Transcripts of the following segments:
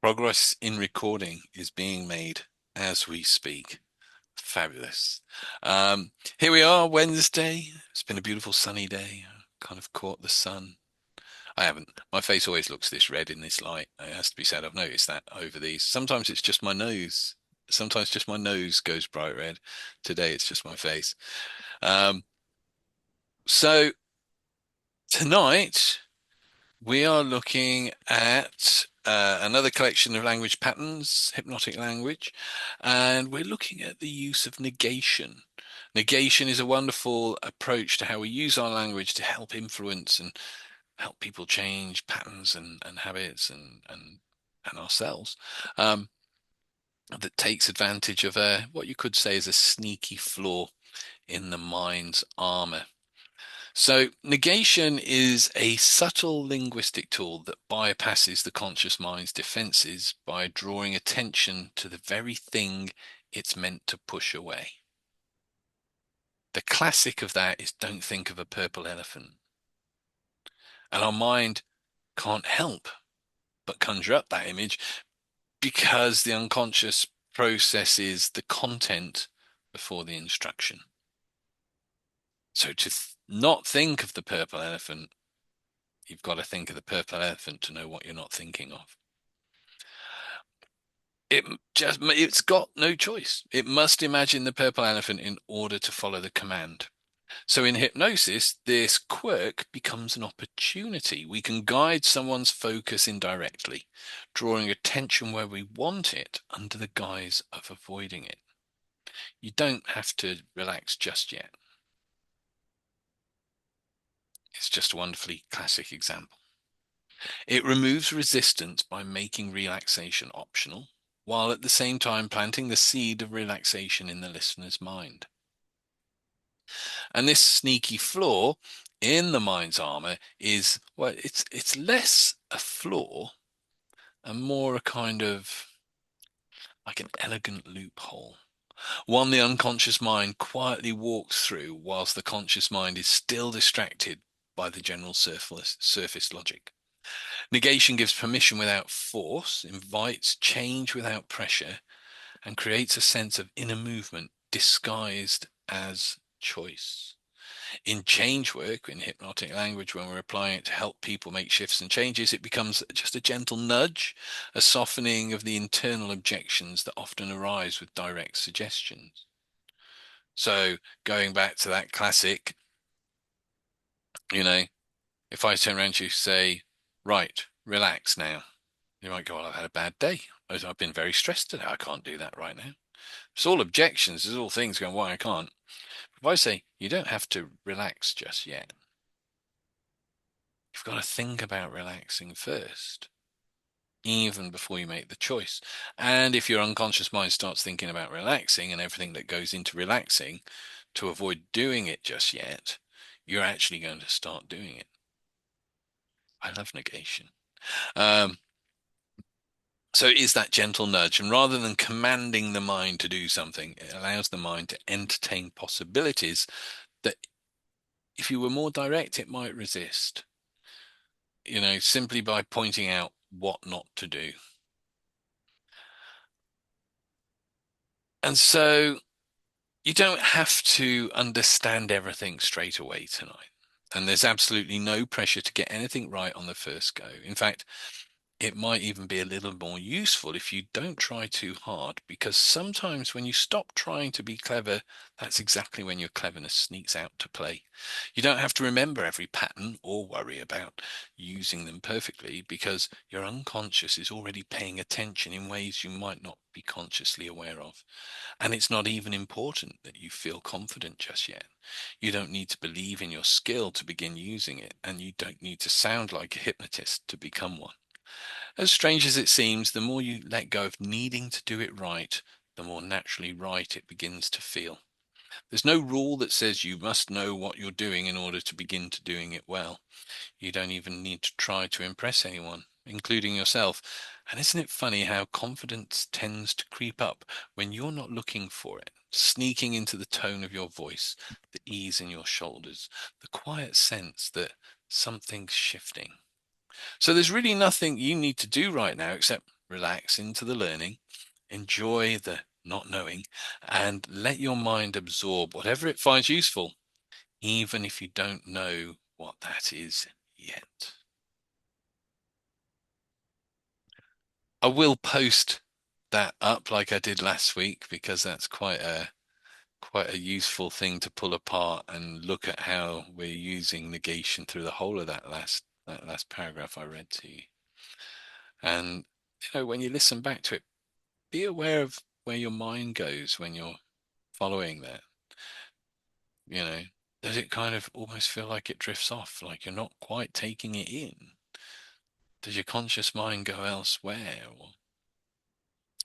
Progress in recording is being made as we speak. Fabulous. Here we are, Wednesday. It's been a beautiful sunny day. Kind of caught the sun. I haven't. My face always looks this red in this light. It has to be said. I've noticed that over these. Sometimes it's just my nose. Sometimes just my nose goes bright red. Today it's just my face. Um, so tonight we are looking at another collection of language patterns, hypnotic language, and we're looking at the use of negation. Negation is a wonderful approach to how we use our language to help influence and help people change patterns and habits and ourselves. Um, that takes advantage of what you could say is a sneaky flaw in the mind's armor. So, negation is a subtle linguistic tool that bypasses the conscious mind's defenses by drawing attention to the very thing it's meant to push away. The classic of that is don't think of a purple elephant. And our mind can't help but conjure up that image because the unconscious processes the content before the instruction. So, to not think of the purple elephant, you've got to think of the purple elephant to know what you're not thinking of. It's got no choice. It must imagine the purple elephant in order to follow the command. So in hypnosis, this quirk becomes an opportunity. We can guide someone's focus indirectly, drawing attention where we want it under the guise of avoiding it. You don't have to relax just yet. It's just a wonderfully classic example. It removes resistance by making relaxation optional, while at the same time planting the seed of relaxation in the listener's mind. And this sneaky flaw in the mind's armor is, well, it's less a flaw and more a kind of like an elegant loophole. One the unconscious mind quietly walks through whilst the conscious mind is still distracted by the general surface logic. Negation gives permission without force, invites change without pressure, and creates a sense of inner movement disguised as choice. In change work, in hypnotic language, when we're applying it to help people make shifts and changes, it becomes just a gentle nudge, a softening of the internal objections that often arise with direct suggestions. So going back to that classic, you know, if I turn around to you and say, right, relax now, you might go, well, I've had a bad day. I've been very stressed today. I can't do that right now. It's all objections. There's all things going, why I can't. If I say, you don't have to relax just yet, you've got to think about relaxing first, even before you make the choice. And if your unconscious mind starts thinking about relaxing and everything that goes into relaxing to avoid doing it just yet, you're actually going to start doing it. I love negation. Um, so it is that gentle nudge. And rather than commanding the mind to do something, it allows the mind to entertain possibilities that if you were more direct, it might resist, simply by pointing out what not to do. And so you don't have to understand everything straight away tonight. And there's absolutely no pressure to get anything right on the first go. In fact, it might even be a little more useful if you don't try too hard, because sometimes when you stop trying to be clever, that's exactly when your cleverness sneaks out to play. You don't have to remember every pattern or worry about using them perfectly, because your unconscious is already paying attention in ways you might not be consciously aware of. And it's not even important that you feel confident just yet. You don't need to believe in your skill to begin using it, and you don't need to sound like a hypnotist to become one. As strange as it seems, the more you let go of needing to do it right, the more naturally right it begins to feel. There's no rule that says you must know what you're doing in order to begin to doing it well. You don't even need to try to impress anyone, including yourself. And isn't it funny how confidence tends to creep up when you're not looking for it, sneaking into the tone of your voice, the ease in your shoulders, the quiet sense that something's shifting. So there's really nothing you need to do right now except relax into the learning, enjoy the not knowing, and let your mind absorb whatever it finds useful, even if you don't know what that is yet. I will post that up like I did last week because that's quite a useful thing to pull apart and look at how we're using negation through the whole of that last paragraph I read to you. And when you listen back to it, be aware of where your mind goes when you're following that. You know, does it kind of almost feel like it drifts off, like you're not quite taking it in? Does your conscious mind go elsewhere?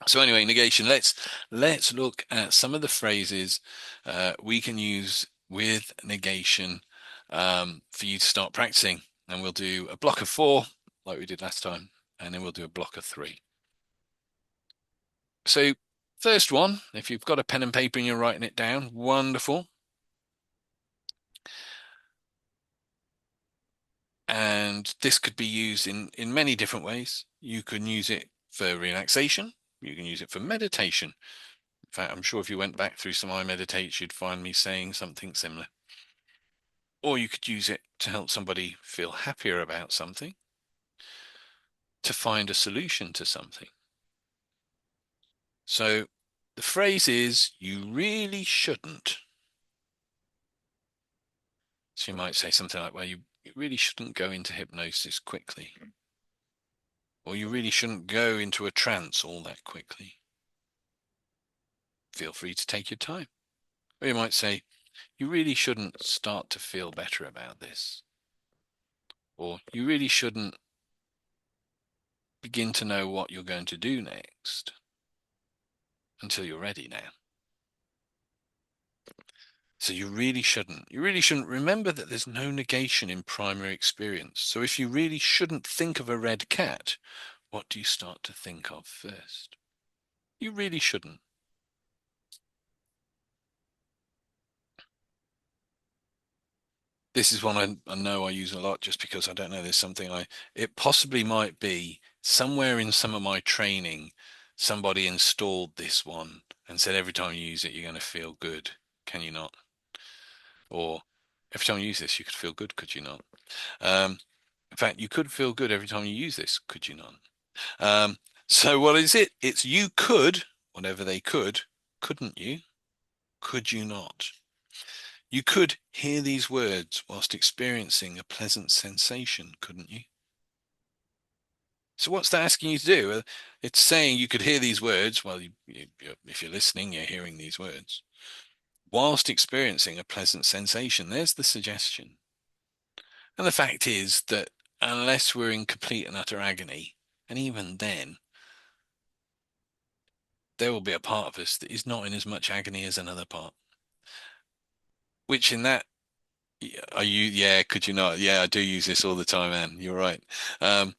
So anyway, negation. Let's look at some of the phrases we can use with negation for you to start practicing, and we'll do a block of 4 like we did last time, and then we'll do a block of 3. So first one, if you've got a pen and paper and you're writing it down, wonderful. And this could be used in many different ways. You can use it for relaxation. You can use it for meditation. In fact, I'm sure if you went back through some of my meditates, you'd find me saying something similar. Or you could use it to help somebody feel happier about something, to find a solution to something. So the phrase is, you really shouldn't. So you might say something like, well, you really shouldn't go into hypnosis quickly. Or you really shouldn't go into a trance all that quickly. Feel free to take your time. Or you might say, you really shouldn't start to feel better about this. Or you really shouldn't begin to know what you're going to do next until you're ready now. So you really shouldn't. You really shouldn't. Remember that there's no negation in primary experience. So if you really shouldn't think of a red cat, what do you start to think of first? You really shouldn't. This is one I know I use a lot just because I don't know. There's something it possibly might be somewhere in some of my training, somebody installed this one and said every time you use it, you're going to feel good. Can you not? Or every time you use this, you could feel good. Could you not? Um, in fact, you could feel good every time you use this. Could you not? So what is it? It's you could, whatever they could, couldn't you? Could you not? You could hear these words whilst experiencing a pleasant sensation, couldn't you? So what's that asking you to do? It's saying you could hear these words. Well, if you're listening, you're hearing these words whilst experiencing a pleasant sensation. There's the suggestion. And the fact is that unless we're in complete and utter agony, and even then, there will be a part of us that is not in as much agony as another part. Which in that, are you? Yeah, could you not? Yeah, I do use this all the time, man. You're right. Um,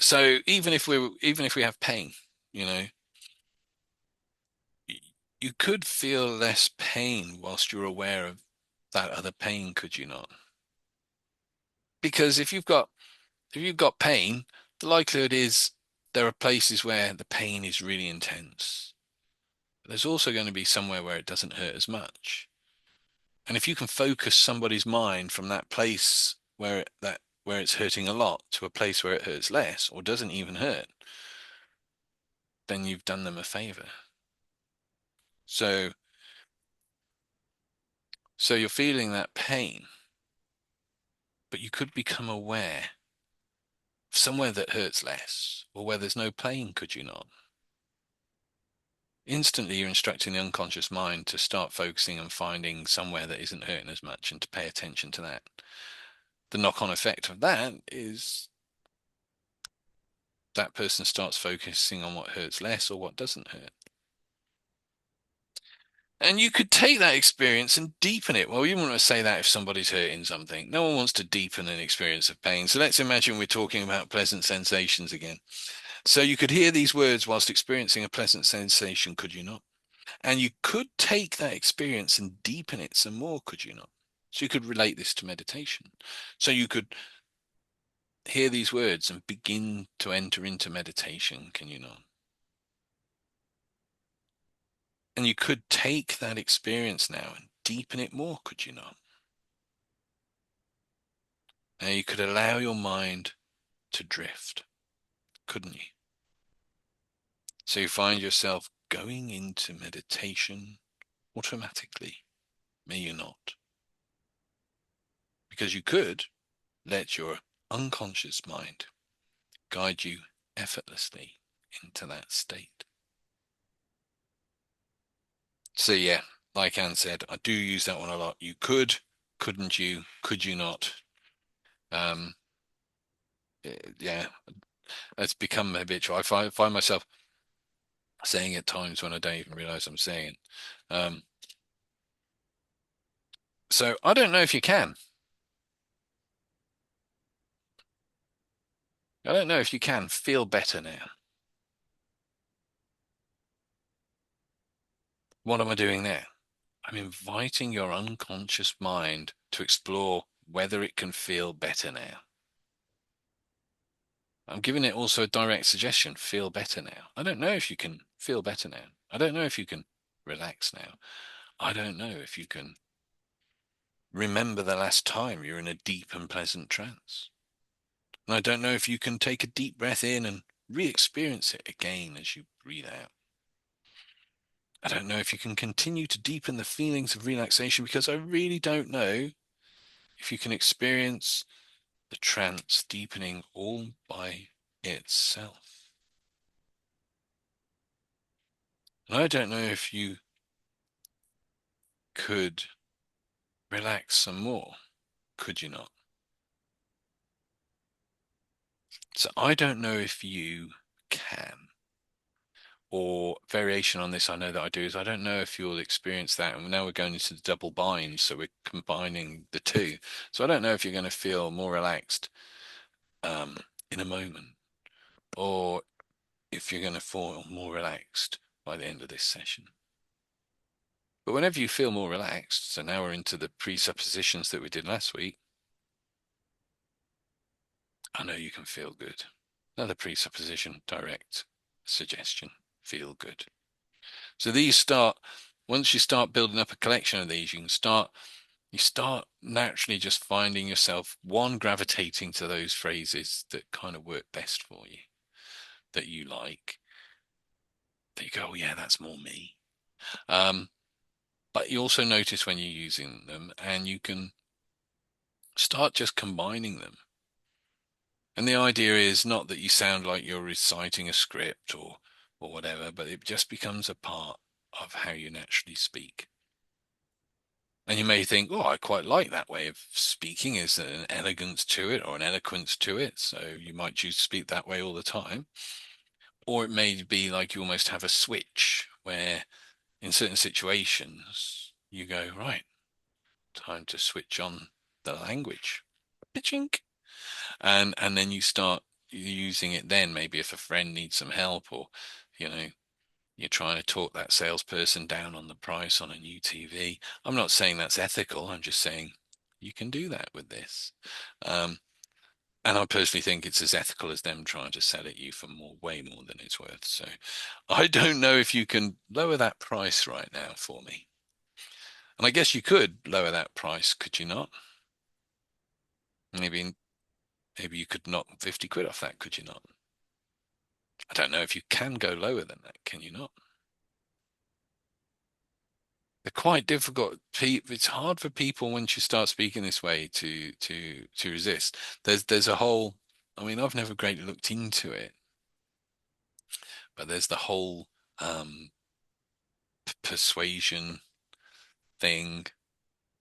so even if we have pain, you know, you could feel less pain whilst you're aware of that other pain, could you not? Because if you've got pain, the likelihood is there are places where the pain is really intense. But there's also going to be somewhere where it doesn't hurt as much. And if you can focus somebody's mind from that place where it's hurting a lot to a place where it hurts less or doesn't even hurt, then you've done them a favor. So you're feeling that pain, but you could become aware of somewhere that hurts less or where there's no pain, could you not? Instantly, you're instructing the unconscious mind to start focusing on finding somewhere that isn't hurting as much and to pay attention to that. The knock-on effect of that is that person starts focusing on what hurts less or what doesn't hurt. And you could take that experience and deepen it. Well, you wouldn't want to say that if somebody's hurting something. No one wants to deepen an experience of pain. So let's imagine we're talking about pleasant sensations again. So you could hear these words whilst experiencing a pleasant sensation, could you not? And you could take that experience and deepen it some more, could you not? So you could relate this to meditation. So you could hear these words and begin to enter into meditation, can you not? And you could take that experience now and deepen it more, could you not? Now you could allow your mind to drift, couldn't you? So you find yourself going into meditation automatically. May you not? Because you could let your unconscious mind guide you effortlessly into that state. So yeah, like Anne said, I do use that one a lot. You could, couldn't you? Could you not? Um, yeah, it's become habitual. I find myself saying at times when I don't even realize I'm saying it. So I don't know if you can. I don't know if you can feel better now. What am I doing there? I'm inviting your unconscious mind to explore whether it can feel better now. I'm giving it also a direct suggestion, feel better now. I don't know if you can feel better now. I don't know if you can relax now. I don't know if you can remember the last time you're in a deep and pleasant trance. And I don't know if you can take a deep breath in and re-experience it again as you breathe out. I don't know if you can continue to deepen the feelings of relaxation because I really don't know if you can experience the trance deepening all by itself. And I don't know if you could relax some more, could you not? So I don't know if you can. Or variation on this I know that I do is I don't know if you'll experience that. And now we're going into the double bind, so we're combining the two. So I don't know if you're going to feel more relaxed in a moment, or if you're going to feel more relaxed by the end of this session. But whenever you feel more relaxed, so now we're into the presuppositions that we did last week, I know you can feel good. Another presupposition, direct suggestion, feel good. So these start, once you start building up a collection of these, you start naturally just finding yourself, one, gravitating to those phrases that kind of work best for you, that you like, that you go, oh yeah, that's more me. But you also notice when you're using them and you can start just combining them. And the idea is not that you sound like you're reciting a script or whatever, but it just becomes a part of how you naturally speak. And you may think, oh, I quite like that way of speaking. Is there an elegance to it or an eloquence to it? So you might choose to speak that way all the time. Or it may be like you almost have a switch where in certain situations you go, right, time to switch on the language. Pitching. And then you start using it then, maybe if a friend needs some help or, you know, you're trying to talk that salesperson down on the price on a new TV. I'm not saying that's ethical. I'm just saying you can do that with this. Um, and I personally think it's as ethical as them trying to sell it you for more, way more than it's worth. So I don't know if you can lower that price right now for me. And I guess you could lower that price, could you not? Maybe maybe you could knock 50 quid off that, could you not? I don't know if you can go lower than that, can you not? They're quite difficult. It's hard for people once you start speaking this way to resist. There's a whole. I mean, I've never greatly looked into it, but there's the whole persuasion thing,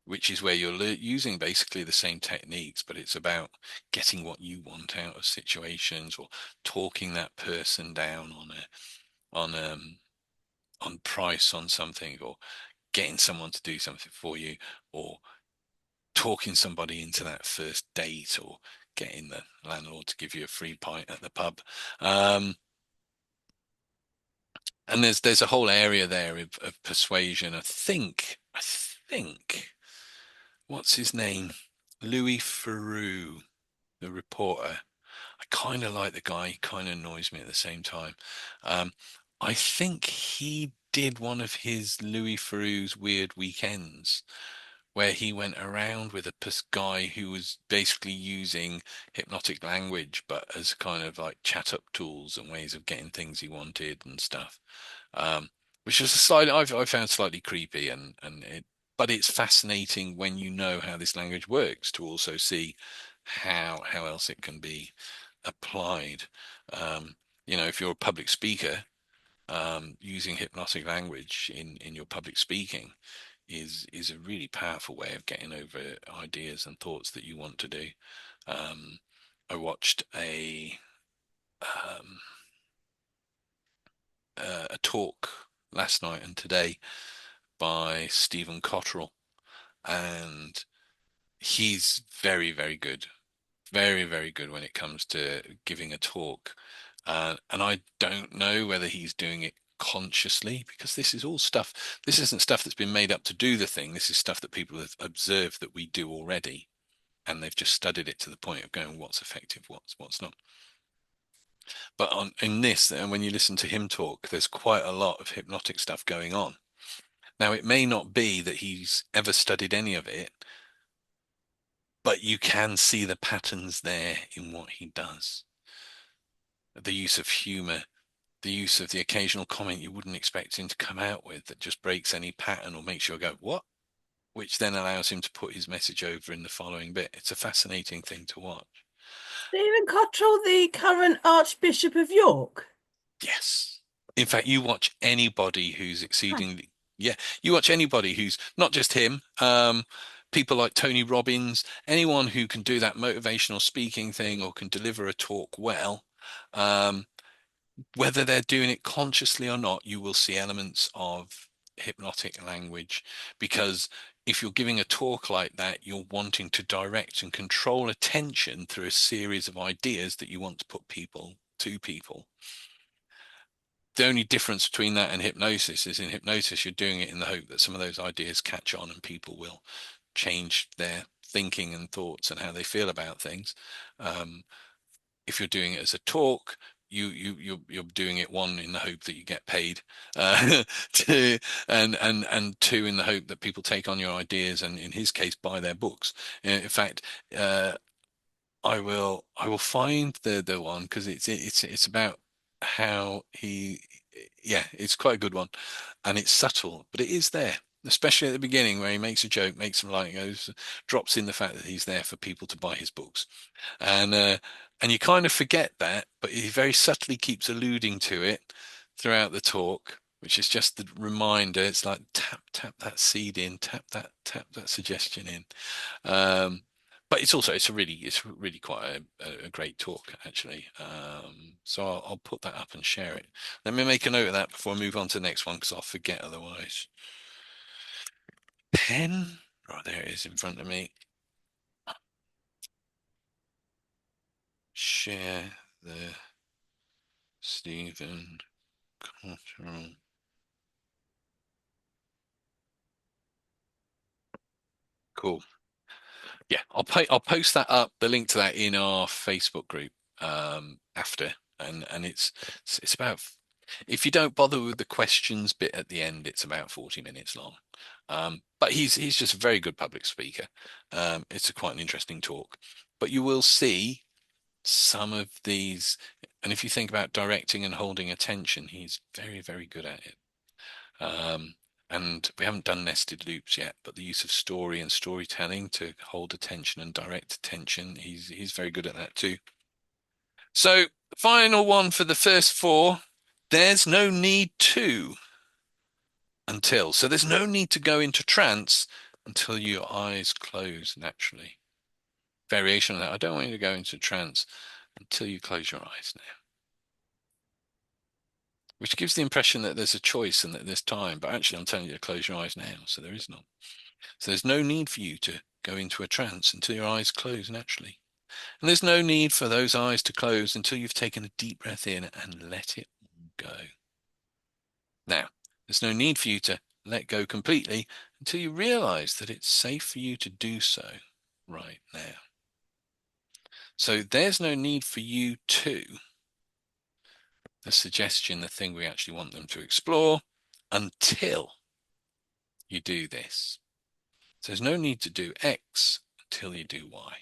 which is where you're using basically the same techniques, but it's about getting what you want out of situations or talking that person down on price on something or getting someone to do something for you or talking somebody into that first date or getting the landlord to give you a free pint at the pub. Um, and there's a whole area there of persuasion. I think what's his name? Louis Theroux, the reporter. I kind of like the guy. He kind of annoys me at the same time. Um, I think he did one of his Louis Theroux's weird weekends where he went around with a guy who was basically using hypnotic language, but as kind of like chat up tools and ways of getting things he wanted and stuff. Um, which is a slightly I found slightly creepy and it, but it's fascinating when you know how this language works to also see how else it can be applied. Um, if you're a public speaker, using hypnotic language in your public speaking is a really powerful way of getting over ideas and thoughts that you want to do. Um, I watched um, a talk last night and today by Stephen Cottrell, and he's very, very good, very, very good when it comes to giving a talk. And I don't know whether he's doing it consciously because this is all stuff. This isn't stuff that's been made up to do the thing. This is stuff that people have observed that we do already, and they've just studied it to the point of going, what's effective, what's not. But on in this, and when you listen to him talk, there's quite a lot of hypnotic stuff going on. Now, it may not be that he's ever studied any of it, but you can see the patterns there in what he does. The use of humor, the use of the occasional comment you wouldn't expect him to come out with that just breaks any pattern or makes you go, what? Which then allows him to put his message over in the following bit. It's a fascinating thing to watch. Stephen Cottrell, the current Archbishop of York. Yes. In fact, you watch anybody who's Huh. exceedingly, yeah, you watch anybody who's not just him, people like Tony Robbins, anyone who can do that motivational speaking thing or can deliver a talk well, um, whether they're doing it consciously or not, you will see elements of hypnotic language because if you're giving a talk like that, you're wanting to direct and control attention through a series of ideas that you want to put people to people. The only difference between that and hypnosis is in hypnosis, you're doing it in the hope that some of those ideas catch on and people will change their thinking and thoughts and how they feel about things. Um, if you're doing it as a talk, you're doing it one in the hope that you get paid, two and two in the hope that people take on your ideas and in his case buy their books. In fact, uh, I will find the one because it's about how he yeah, it's quite a good one and it's subtle but it is there, especially at the beginning where he makes a joke, makes some light, goes, drops in the fact that he's there for people to buy his books. And you kind of forget that, but he very subtly keeps alluding to it throughout the talk, which is just the reminder. It's like tap that seed in, tap that suggestion in. um but it's really quite a great talk actually. So I'll put that up and share it. Let me make a note of that before I move on to the next one because I'll forget otherwise. Pen. Right, there it is in front of me. Share the Stephen Cottrell. Cool. Yeah, I'll post that up, the link to that in our Facebook group after, and it's about, if you don't bother with the questions bit at the end, it's about 40 minutes long. But he's just a very good public speaker. It's quite an interesting talk, but you will see some of these, and if you think about directing and holding attention, he's very, very good at it. Um, and we haven't done nested loops yet, but the use of story and storytelling to hold attention and direct attention, he's very good at that too. So, final one for the first four. There's no need to until. So there's no need to go into trance until your eyes close naturally. Variation on that. I don't want you to go into trance until you close your eyes now, which gives the impression that there's a choice and that there's time. But actually, I'm telling you to close your eyes now. So there is none. So there's no need for you to go into a trance until your eyes close naturally. And there's no need for those eyes to close until you've taken a deep breath in and let it go. Now, there's no need for you to let go completely until you realize that it's safe for you to do so right now. So there's no need for you to, the suggestion, the thing we actually want them to explore until you do this. So there's no need to do X until you do Y.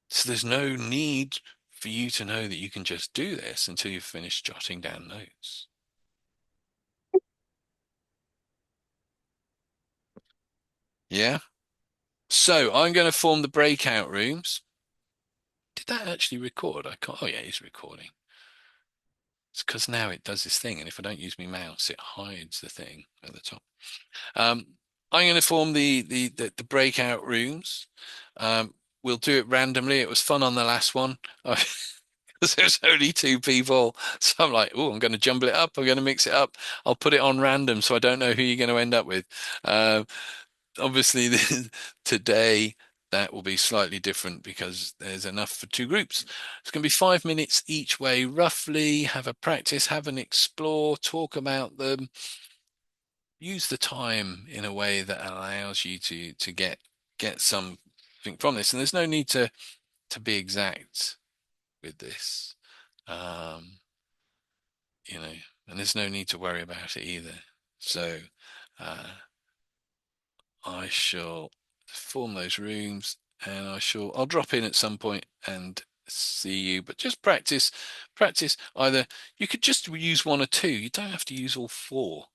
So there's no need for you to know that you can just do this until you've finished jotting down notes. Yeah. So I'm going to form the breakout rooms. Did that actually record? I can't. Oh yeah, it's recording. It's because now it does this thing, and if I don't use my mouse, it hides the thing at the top. Um, I'm going to form the breakout rooms. We'll do it randomly. It was fun on the last one. Because there's only two people. So I'm like, oh, I'm going to jumble it up. I'm going to mix it up. I'll put it on random so I don't know who you're going to end up with. Uh, Obviously, today that will be slightly different because there's enough for two groups. It's going to be 5 minutes each way, roughly. Have a practice, have an explore, talk about them. Use the time in a way that allows you to get something from this. And there's no need to be exact with this. Um, you know, and there's no need to worry about it either. So uh, I shall form those rooms and I'll drop in at some point and see you, but just practice either. You could just use one or two. You don't have to use all four.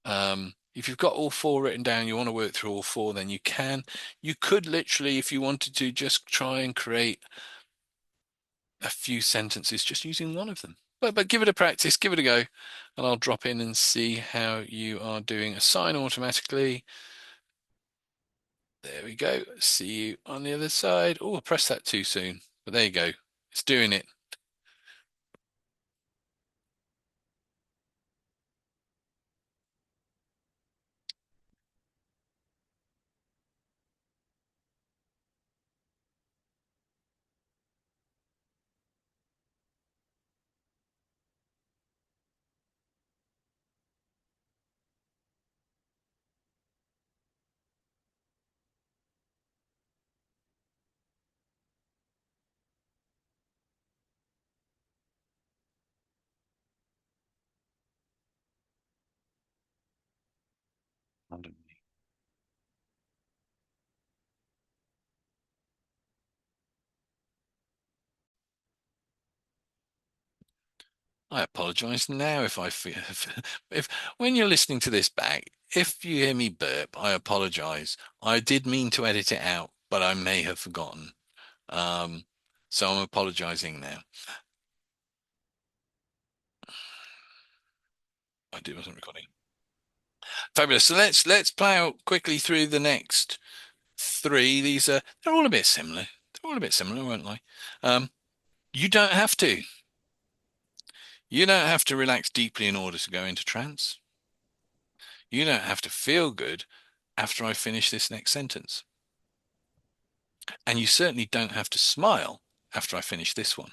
If you've got all four written down, you want to work through all four, then you can. You could literally, if you wanted to, just try and create a few sentences just using one of them. But give it a practice, give it a go, and I'll drop in and see how you are doing. Assign automatically. There we go. See you on the other side. Oh, I pressed that too soon. But there you go. It's doing it. I apologize now if I feel if when you're listening to this back, if you hear me burp, I apologize. I did mean to edit it out, but I may have forgotten. Um, so I'm apologizing now. I did wasn't recording. Fabulous. So let's plow quickly through the next three. They're all a bit similar. They're all a bit similar, won't they? You don't have to. You don't have to relax deeply in order to go into trance. You don't have to feel good after I finish this next sentence. And you certainly don't have to smile after I finish this one.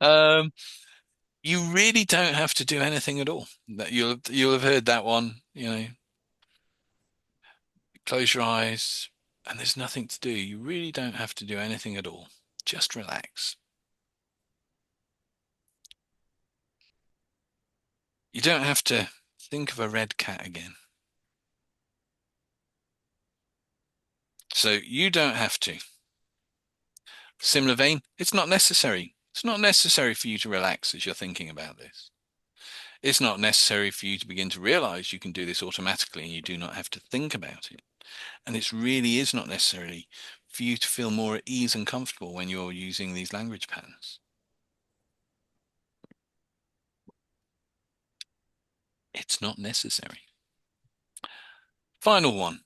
Um, you really don't have to do anything at all. That you'll have heard that one, close your eyes and there's nothing to do. You really don't have to do anything at all. Just relax. You don't have to think of a red cat again. So you don't have to. Similar vein, it's not necessary. It's not necessary for you to relax as you're thinking about this. It's not necessary for you to begin to realize you can do this automatically and you do not have to think about it. And it really is not necessarily for you to feel more at ease and comfortable when you're using these language patterns. It's not necessary. Final one.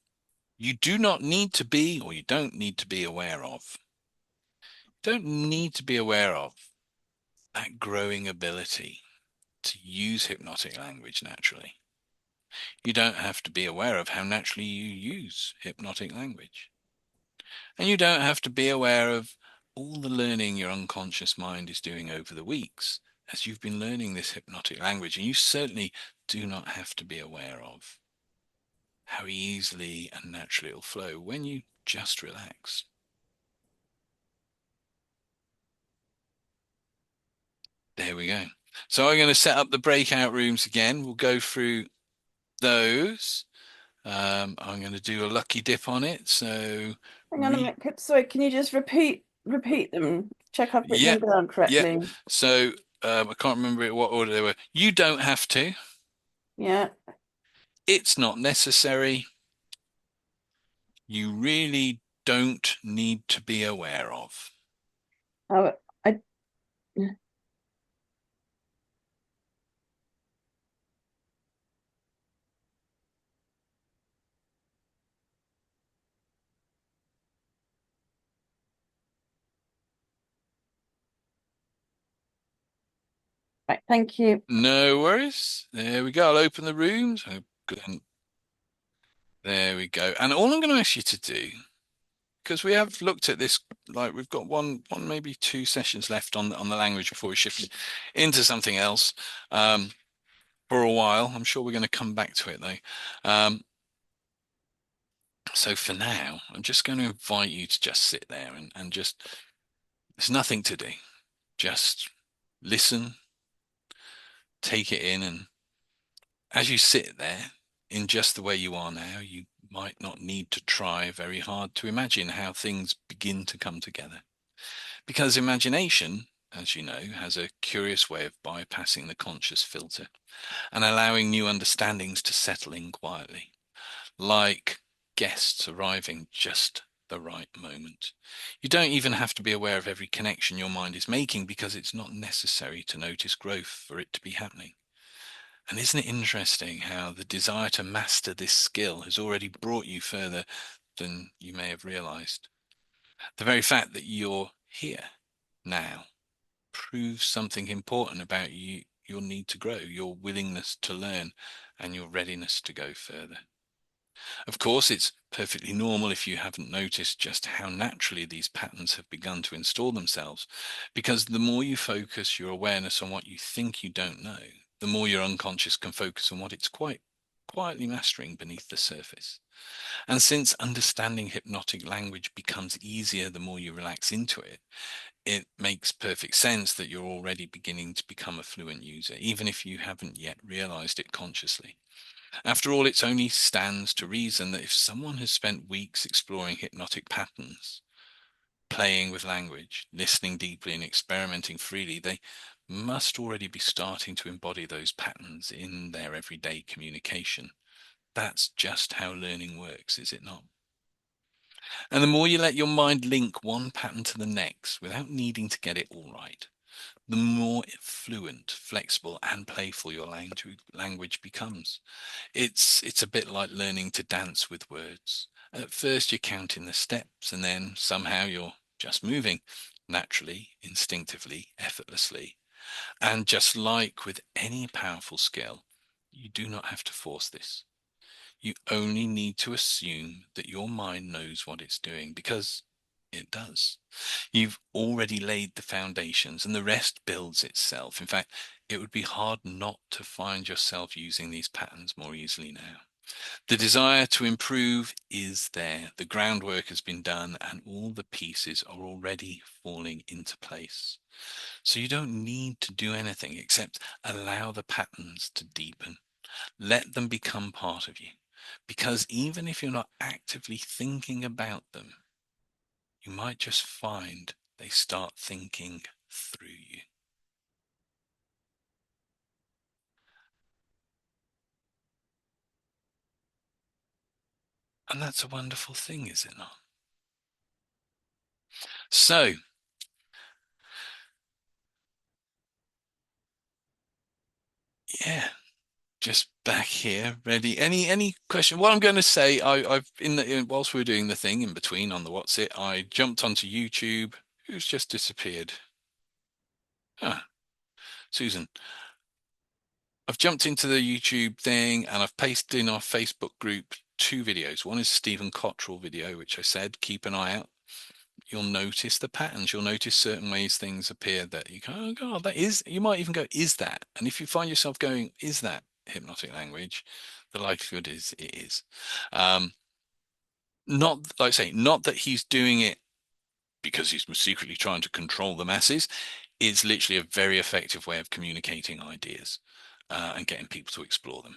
You do not need to be, or you don't need to be aware of. Don't need to be aware of that growing ability to use hypnotic language naturally. You don't have to be aware of how naturally you use hypnotic language. And you don't have to be aware of all the learning your unconscious mind is doing over the weeks as you've been learning this hypnotic language. And you certainly do not have to be aware of how easily and naturally it'll flow when you just relax. There we go. So I'm going to set up the breakout rooms again. We'll go through those. I'm going to do a lucky dip on it. So Hang on a re minute. Sorry, can you just repeat them? Check I've written yeah, them down yeah. correctly. So I can't remember what order they were. You don't have to. Yeah. It's not necessary. You really don't need to be aware of. Oh, I right, thank you. No worries. There we go. I'll open the rooms. There we go. And all I'm going to ask you to do, because we have looked at this, like we've got maybe two sessions left on the language before we shift into something else. For a while. I'm sure we're going to come back to it though. So for now, I'm just going to invite you to just sit there and just, there's nothing to do. Just listen, take it in, and as you sit there in just the way you are now, you might not need to try very hard to imagine how things begin to come together. Because imagination, as you know, has a curious way of bypassing the conscious filter and allowing new understandings to settle in quietly, like guests arriving just the right moment. You don't even have to be aware of every connection your mind is making because it's not necessary to notice growth for it to be happening. And isn't it interesting how the desire to master this skill has already brought you further than you may have realized? The very fact that you're here now proves something important about you, your need to grow, your willingness to learn, and your readiness to go further. Of course, it's perfectly normal if you haven't noticed just how naturally these patterns have begun to install themselves, because the more you focus your awareness on what you think you don't know, the more your unconscious can focus on what it's quite quietly mastering beneath the surface. And since understanding hypnotic language becomes easier the more you relax into it, it makes perfect sense that you're already beginning to become a fluent user, even if you haven't yet realized it consciously. After all, it only stands to reason that if someone has spent weeks exploring hypnotic patterns, playing with language, listening deeply, and experimenting freely, they must already be starting to embody those patterns in their everyday communication. That's just how learning works, is it not? And the more you let your mind link one pattern to the next without needing to get it all right, the more fluent, flexible, and playful your language becomes. It's a bit like learning to dance with words. At first, you're counting the steps, and then somehow you're just moving naturally, instinctively, effortlessly. And just like with any powerful skill, you do not have to force this. You only need to assume that your mind knows what it's doing because it does. You've already laid the foundations and the rest builds itself. In fact, it would be hard not to find yourself using these patterns more easily now. The desire to improve is there. The groundwork has been done and all the pieces are already falling into place. So you don't need to do anything except allow the patterns to deepen. Let them become part of you. Because even if you're not actively thinking about them, you might just find they start thinking through you. And that's a wonderful thing, is it not? So, yeah, just back here, ready. Any question? What I'm going to say, I've whilst we are doing the thing in between on the what's it, I jumped onto YouTube. Who's just disappeared? Ah, Susan. I've jumped into the YouTube thing and I've pasted in our Facebook group two videos. One is Stephen Cottrell video, which I said keep an eye out. You'll notice the patterns. You'll notice certain ways things appear that you go, oh God, that is. You might even go, is that? And if you find yourself going, is that? hypnotic language, the likelihood is it is. Um, Not like I say, not that he's doing it because he's secretly trying to control the masses. It's literally a very effective way of communicating ideas and getting people to explore them.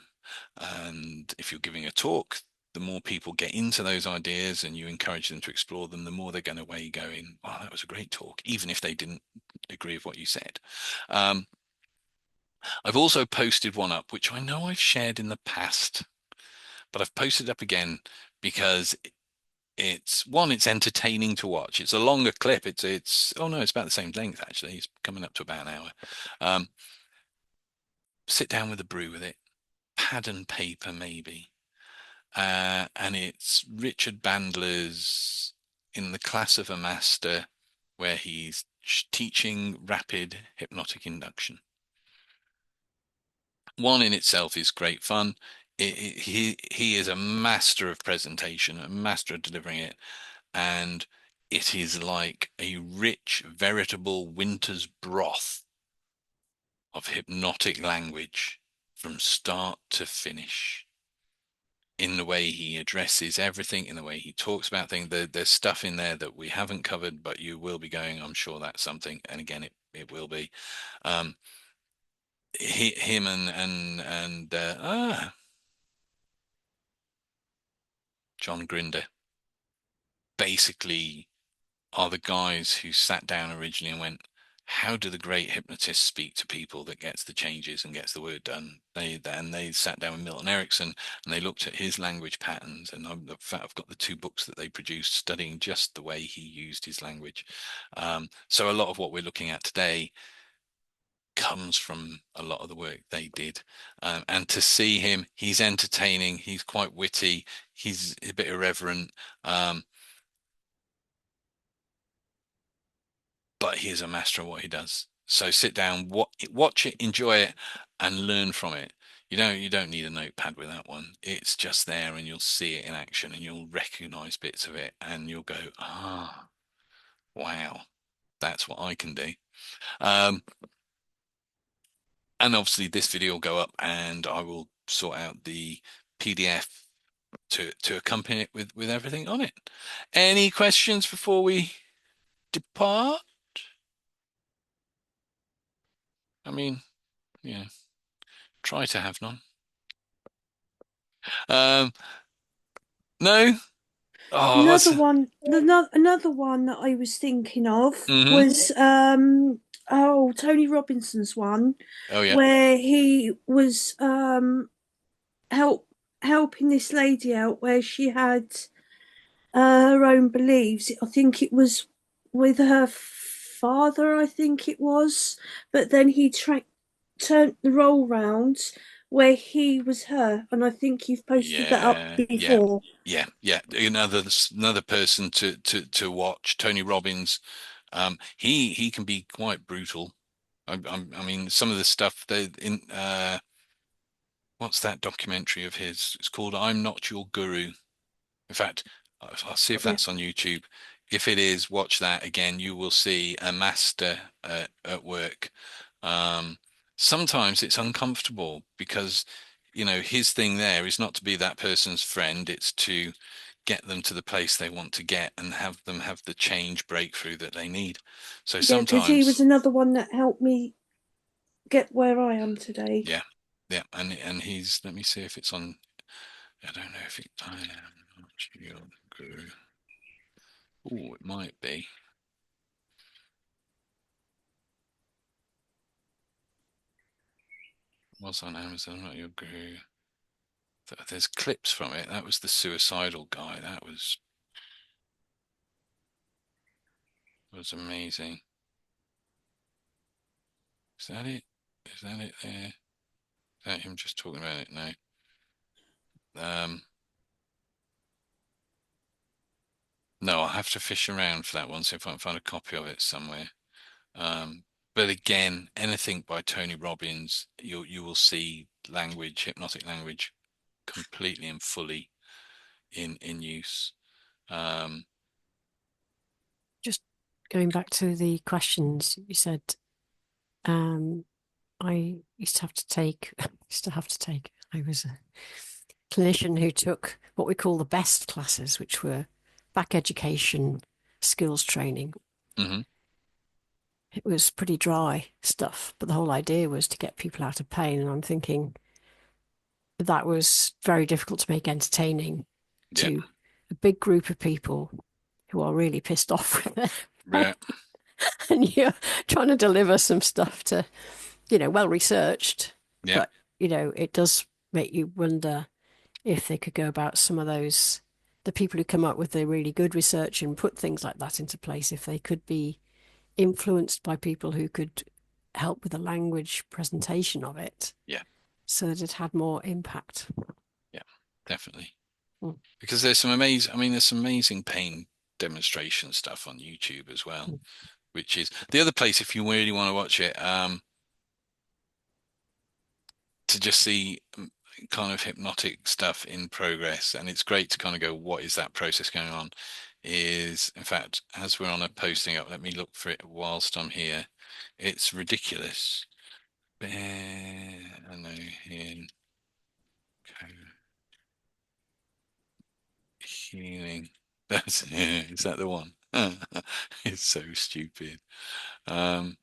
And if you're giving a talk, the more people get into those ideas and you encourage them to explore them, the more they're going away going, "Wow, that was a great talk," even if they didn't agree with what you said. Um, I've also posted one up, which I know I've shared in the past, but I've posted up again because it's entertaining to watch. It's a longer clip. It's oh no, it's about the same length actually. It's coming up to about an hour. Um, Sit down with a brew with it, pad and paper maybe, and it's Richard Bandler's In the Class of a Master, where he's teaching rapid hypnotic induction. One in itself is great fun. He is a master of presentation, a master of delivering it, and it is like a rich, veritable winter's broth of hypnotic language from start to finish. In the way he addresses everything, in the way he talks about things, there's stuff in there that we haven't covered, but you will be going, I'm sure that's something. And again, it will be. Um, him and John Grinder basically are the guys who sat down originally and went, how do the great hypnotists speak to people that gets the changes and gets the work done? They sat down with Milton Erickson and they looked at his language patterns. And I've got the two books that they produced studying just the way he used his language. So a lot of what we're looking at today comes from a lot of the work they did. And to see him, he's entertaining, he's quite witty, he's a bit irreverent. Um, but he is a master of what he does. So sit down, watch it, enjoy it, and learn from it. You don't need a notepad with that one. It's just there, and you'll see it in action, and you'll recognize bits of it, and you'll go, ah, wow, that's what I can do. Um, and obviously, this video will go up, and I will sort out the PDF to accompany it with everything on it. Any questions before we depart? I mean, yeah, try to have none. Um, no. Oh, Another what's one, another one that I was thinking of mm-hmm. was Tony Robinson's one, Oh yeah. where he was helping this lady out where she had her own beliefs. I think it was with her father, I think it was, but then he turned the role round where he was her, and I think you've posted that up Yeah, yeah, before. yeah. Another person to watch. Tony Robbins. He can be quite brutal. I mean, some of the stuff that in what's that documentary of his? It's called "I'm Not Your Guru." In fact, I'll see if Yeah, that's on YouTube. If it is, watch that again. You will see a master at work. Um, Sometimes it's uncomfortable because, his thing there is not to be that person's friend. It's to get them to the place they want to get and have them have the change breakthrough that they need. So yeah, because he was sometimes, another one that helped me get where I am today. yeah, yeah, and he's. Let me see if it's on. I don't know if it. I am not your guru. Oh, it might be. Was on Amazon, not your guru. There's clips from it. That was the suicidal guy. That was amazing. Is that it? Is that it there? Is that him just talking about it now? Um, no, I'll have to fish around for that one, see if I can find a copy of it somewhere. Um, but again, anything by Tony Robbins, you will see language, hypnotic language, completely and fully in use. Um, Just going back to the questions, you said, um, I used to have to take, used to have to take, I was a clinician who took what we call the best classes, which were back education, skills training. Hmm. It was pretty dry stuff, but the whole idea was to get people out of pain. And I'm thinking that was very difficult to make entertaining Yeah. to a big group of people who are really pissed off with their pain. Yeah. And you're trying to deliver some stuff to, well researched, Yeah. but, it does make you wonder if they could go about some of those, the people who come up with the really good research and put things like that into place, if they could be influenced by people who could help with the language presentation of it Yeah. so that it had more impact. Yeah. Definitely. Mm. Because there's some amazing, I mean, there's some amazing pain demonstration stuff on YouTube as well, Mm. which is the other place if you really want to watch it, to just see kind of hypnotic stuff in progress. And it's great to kind of go, what is that process going on? Is in fact, as we're on a posting up, let me look for it whilst I'm here. It's ridiculous. I know in healing. That's is that the one? It's so stupid. Um,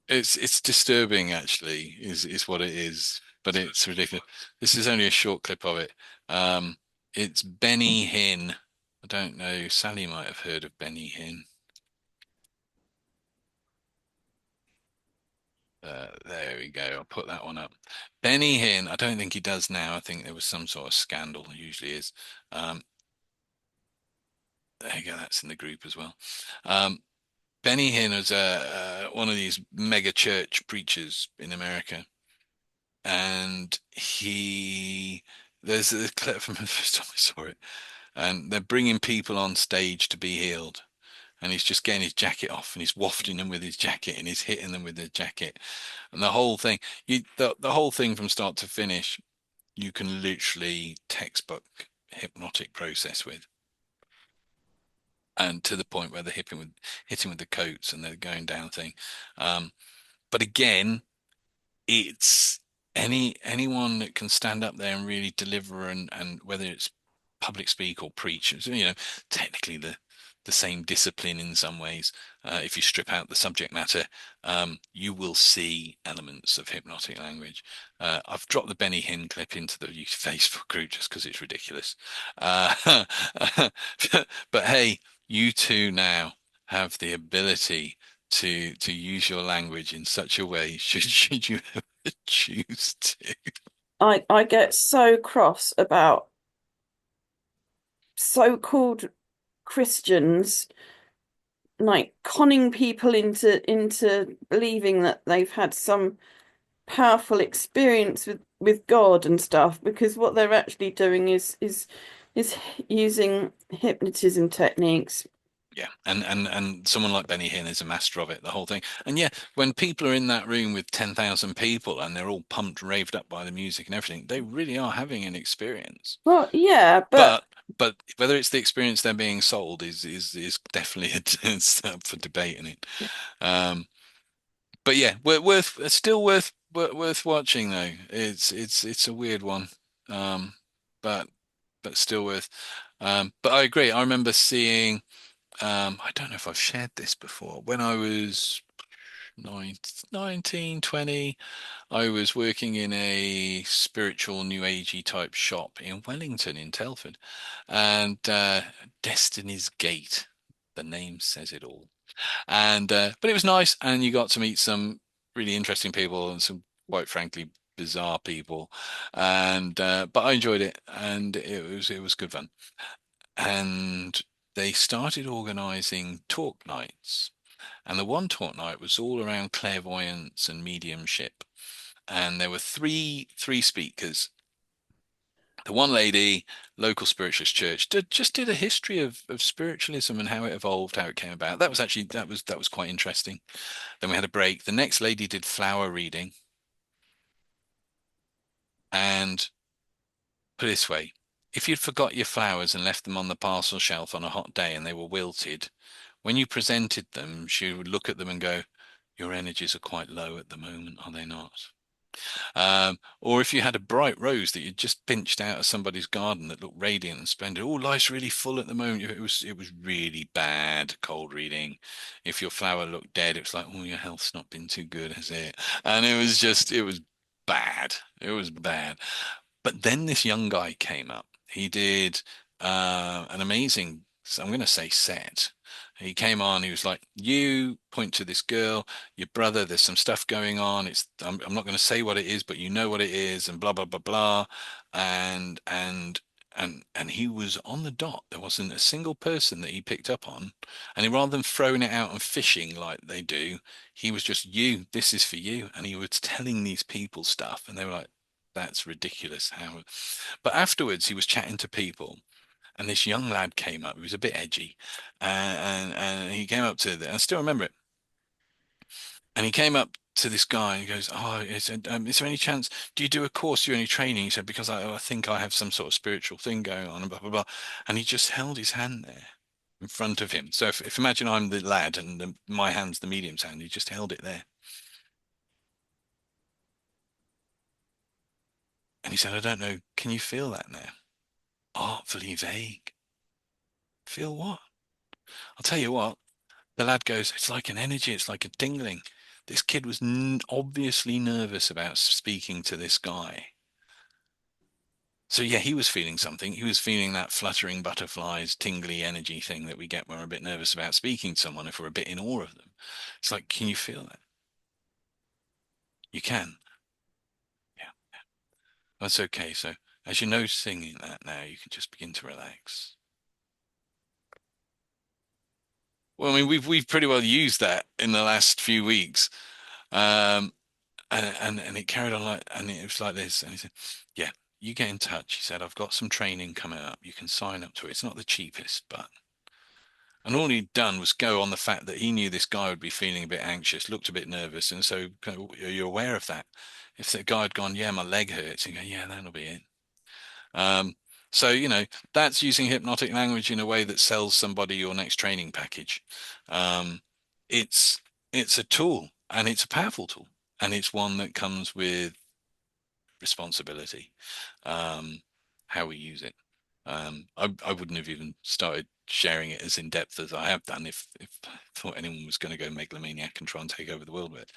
it's disturbing actually, is what it is, but it's ridiculous. This is only a short clip of it. Um, it's Benny Hinn. I don't know. Sally might have heard of Benny Hinn. There we go. I'll put that one up. Benny Hinn. I don't think he does now. I think there was some sort of scandal. There usually is. Um, there you go. That's in the group as well. Um, Benny Hinn was one of these mega church preachers in America, and there's a clip from the first time I saw it, and they're bringing people on stage to be healed, and he's just getting his jacket off, and he's wafting them with his jacket, and he's hitting them with the jacket, and the whole thing, the whole thing from start to finish, you can literally textbook hypnotic process with. And to the point where they're hitting with the coats and they're going down thing. Um, but again, it's anyone that can stand up there and really deliver, and whether it's public speak or preach, technically the same discipline in some ways. If you strip out the subject matter, you will see elements of hypnotic language. I've dropped the Benny Hinn clip into the Facebook group just because it's ridiculous. Uh, but hey, you two now have the ability to use your language in such a way, should you ever choose to. I get so cross about so-called Christians like conning people into believing that they've had some powerful experience with God and stuff, because what they're actually doing is using hypnotism techniques. Yeah, and someone like Benny Hinn is a master of it, the whole thing. And yeah, when people are in that room with 10,000 people and they're all pumped, raved up by the music and everything, they really are having an experience. Well, yeah, but But but whether it's the experience they're being sold is definitely it's up for debate in it. Um, but yeah, it's still worth watching though. It's a weird one, um, but still worth. But I agree. I remember seeing. I don't know if I've shared this before. When I was 19, 20, I was working in a spiritual New Agey type shop in Wellington in Telford, and Destiny's Gate. The name says it all. And but it was nice, and you got to meet some really interesting people and some, quite frankly, bizarre people. And but I enjoyed it, and it was good fun. And they started organizing talk nights. And the one talk night was all around clairvoyance and mediumship. And there were three speakers. The one lady, local spiritualist church, just did a history of spiritualism and how it evolved, how it came about. That was actually that was quite interesting. Then we had a break. The next lady did flower reading, and put it this way, if you'd forgot your flowers and left them on the parcel shelf on a hot day and they were wilted, when you presented them, she would look at them and go, "Your energies are quite low at the moment, are they not?" Or if you had a bright rose that you'd just pinched out of somebody's garden that looked radiant and splendid, oh, life's really full at the moment. It was really bad cold reading. If your flower looked dead, it was like, oh, your health's not been too good, has it? And it was bad. It was bad. But then this young guy came up. He did an amazing, I'm going to say set. He came on, he was like, "You point to this girl, your brother, there's some stuff going on. I'm not going to say what it is, but you know what it is, and blah, blah, blah, blah." And, and, and he was on the dot. There wasn't a single person that he picked up on. And he, rather than throwing it out and fishing like they do, he was just, "You, this is for you." And he was telling these people stuff, and they were like, "That's ridiculous." How? But afterwards, he was chatting to people, and this young lad came up. He was a bit edgy, and he came up to I still remember it. And he came up to this guy and he goes, "Oh, is there any chance? Do you do a course? Do you any training?" He said, "Because I think I have some sort of spiritual thing going on," and blah blah blah. And he just held his hand there in front of him. So if imagine I'm the lad and my hand's the medium's hand, he just held it there. And he said, "I don't know. Can you feel that now?" Artfully vague. Feel what? I'll tell you what. The lad goes, "It's like an energy, it's like a tingling." This kid was obviously nervous about speaking to this guy. So, yeah, he was feeling something. He was feeling that fluttering butterflies, tingly energy thing that we get when we're a bit nervous about speaking to someone if we're a bit in awe of them. It's like, can you feel that? You can. Yeah, that's okay. So, as you're noticing that now, you can just begin to relax. Well, I mean, we've pretty well used that in the last few weeks. Um, and it carried on like, and it was like this. And he said, "Yeah, you get in touch." He said, "I've got some training coming up. You can sign up to it. It's not the cheapest, but." And all he'd done was go on the fact that he knew this guy would be feeling a bit anxious, looked a bit nervous, and so are you aware of that? If the guy had gone, "Yeah, my leg hurts," he'd go, "Yeah, that'll be it." Um, so that's using hypnotic language in a way that sells somebody your next training package. Um, it's it's a tool, and it's a powerful tool, and it's one that comes with responsibility, um, how we use it. I wouldn't have even started sharing it as in depth as I have done if I thought anyone was going to go megalomaniac and try and take over the world with it.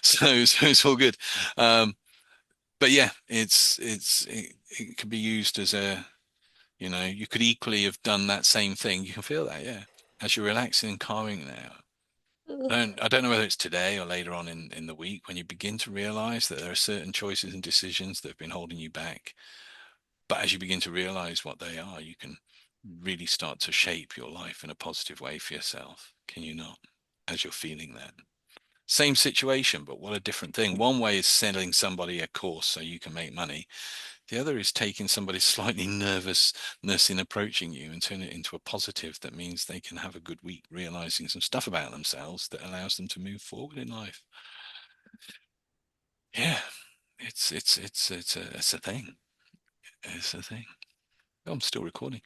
So it's all good. But yeah, it could be used as you could equally have done that same thing. You can feel that, yeah, as you're relaxing and calming now. I don't know whether it's today or later on in the week when you begin to realize that there are certain choices and decisions that have been holding you back. But as you begin to realize what they are, you can really start to shape your life in a positive way for yourself. Can you not? As you're feeling that. Same situation, but what a different thing. One way is selling somebody a course so you can make money. The other is taking somebody's slightly nervousness in approaching you and turn it into a positive that means they can have a good week realizing some stuff about themselves that allows them to move forward in life. Yeah, it's a thing. It's a thing. Oh, I'm still recording.